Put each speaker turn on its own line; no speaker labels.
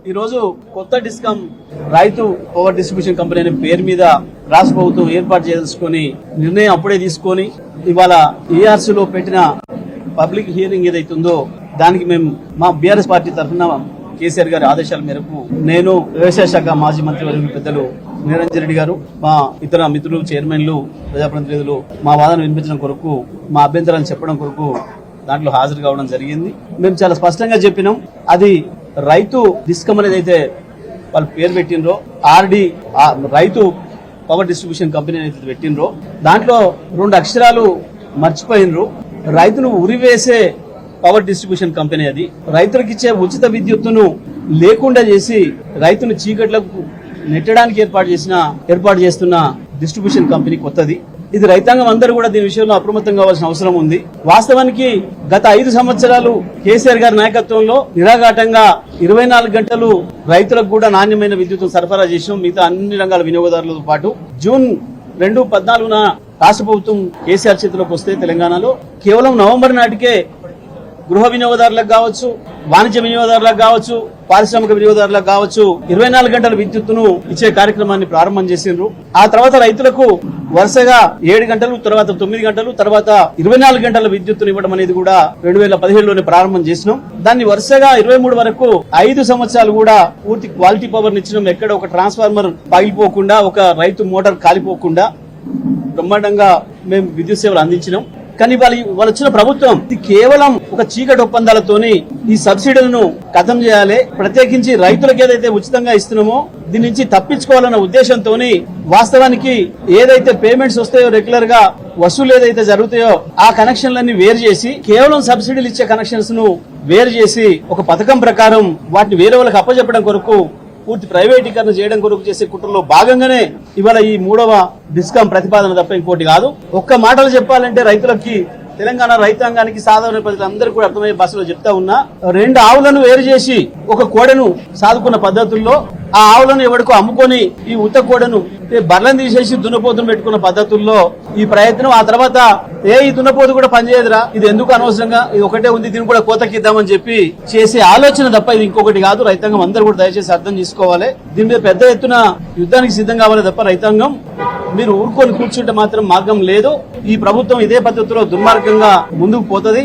ఈ రోజు కొత్త డిస్కమ్ రైతు పవర్ డిస్ట్రిబ్యూషన్ కంపెనీ అనే పేరు మీద రాష్ట్ర ప్రభుత్వం ఏర్పాటు చేయదలుచుకొని నిర్ణయం అప్పుడే తీసుకొని ఇవాళ ఏఆర్సీ లో పెట్టిన పబ్లిక్ హియరింగ్ ఏదైతుందో దానికి మేము మా బీఆర్ఎస్ పార్టీ తరఫున కేసీఆర్ గారి ఆదేశాల మేరకు నేను వ్యవసాయ శాఖ మాజీ మంత్రివర్యులు పెద్దలు నిరంజన్ రెడ్డి గారు, మా ఇతర మిత్రులు, చైర్మన్లు, ప్రజాప్రతినిధులు మా వాదన వినిపించడం కొరకు, మా అభ్యంతరాలను చెప్పడం కొరకు దాంట్లో హాజరు కావడం జరిగింది. మేము చాలా స్పష్టంగా చెప్పినాం, అది రైతు డిస్కమ్ అనేది అయితే వాళ్ళు పేరు పెట్టినరో, ఆర్డి రైతు పవర్ డిస్ట్రిబ్యూషన్ కంపెనీ అయితే పెట్టినరో దాంట్లో 2 అక్షరాలు మర్చిపోయినరు. రైతును ఉరివేసే పవర్ డిస్ట్రిబ్యూషన్ కంపెనీ అది. రైతులకు ఇచ్చే ఉచిత విద్యుత్తును లేకుండా చేసి రైతును చీకట్లకు నెట్టడానికి ఏర్పాటు చేస్తున్న డిస్ట్రిబ్యూషన్ కంపెనీ కొత్తది. ఇది రైతాంగం అందరూ కూడా దీని విషయంలో అప్రమత్తం కావాల్సిన అవసరం ఉంది. వాస్తవానికి గత 5 సంవత్సరాలు కేసీఆర్ గారి నాయకత్వంలో నిరాఘాటంగా 24 గంటలు రైతులకు కూడా నాణ్యమైన విద్యుత్తును సరఫరా చేసినాం, మిగతా అన్ని రంగాల వినియోగదారులతో పాటు. జూన్ 2014 రాష్ట్ర ప్రభుత్వం కేసీఆర్ చేతిలోకి వస్తే తెలంగాణలో కేవలం నవంబర్ నాటికే గృహ వినియోగదారులకు కావచ్చు, వాణిజ్య వినియోగదారులకు కావచ్చు, పారిశ్రామిక వినియోగదారులకు కావచ్చు 24 గంటల విద్యుత్తును ఇచ్చే కార్యక్రమాన్ని ప్రారంభం చేసిండ్రు. ఆ తర్వాత రైతులకు వరుసగా 7 గంటలు, తర్వాత 9 గంటలు, తర్వాత 24 గంటల విద్యుత్తును ఇవ్వడం అనేది కూడా 2017లోనే ప్రారంభం చేసినాం. దాన్ని వరుసగా 23 వరకు 5 సంవత్సరాలు కూడా పూర్తి క్వాలిటీ పవర్ ఇచ్చినాం. ఎక్కడ ఒక ట్రాన్స్ఫార్మర్ పగిలిపోకుండా, ఒక రైతు మోటార్ కాలిపోకుండా బ్రహ్మాండంగా మేము విద్యుత్ సేవలు అందించినాం. కానీ వాళ్ళు వచ్చిన ప్రభుత్వం ఇది కేవలం ఒక చీకటి ఒప్పందాలతోని ఈ సబ్సిడీలను ఖతం చేయాలి, ప్రత్యేకించి రైతులకు ఏదైతే ఉచితంగా ఇస్తున్నామో దీని నుంచి తప్పించుకోవాలన్న ఉద్దేశంతో వాస్తవానికి ఏదైతే పేమెంట్స్ వస్తాయో రెగ్యులర్ గా వసూలు ఏదైతే జరుగుతాయో ఆ కనెక్షన్లన్నీ వేరు చేసి కేవలం సబ్సిడీలు ఇచ్చే కనెక్షన్స్ ను వేరు చేసి ఒక పథకం ప్రకారం వాటిని వేరే వాళ్ళకి అప్పచెప్పడం కొరకు, పూర్తి ప్రైవేటీకరణ చేయడం కొరకు చేసే కుట్రలో భాగంగానే ఇవాళ ఈ 3వ డిస్కమ్ ప్రతిపాదన తప్ప ఇంకోటి కాదు. ఒక్క మాటలు చెప్పాలంటే రైతులకి, తెలంగాణ రైతాంగానికి, సాధారణ ప్రజలందరికీ కూడా అర్థమయ్యే భాషలో చెప్తా ఉన్నా, 2 ఆవులను వేరు చేసి ఒక కోడెను సాదుకున్న పద్ధతుల్లో, ఆ ఆవులను ఎవరికో అమ్ముకొని ఈ ఉత్త కోడను బర్లను తీసేసి దున్నపోతును పెట్టుకున్న పద్ధతుల్లో ఈ ప్రయత్నం. ఆ తర్వాత ఈ దున్నపోతు కూడా పనిచేయదురా, ఇది ఎందుకు అనవసరంగా, ఇది ఒకటే ఉంది, దీన్ని కూడా కోతకిద్దామని చెప్పి చేసే ఆలోచన తప్ప ఇది ఇంకొకటి కాదు. రైతాంగం అందరూ కూడా దయచేసి అర్థం చేసుకోవాలి. దీని మీద పెద్ద ఎత్తున యుద్ధానికి సిద్ధం కావాలి తప్ప రైతాంగం మీరు ఊరుకొని కూర్చుంటే మాత్రం మార్గం లేదు. ఈ ప్రభుత్వం ఇదే పద్ధతిలో దుర్మార్గంగా ముందుకు పోతుంది.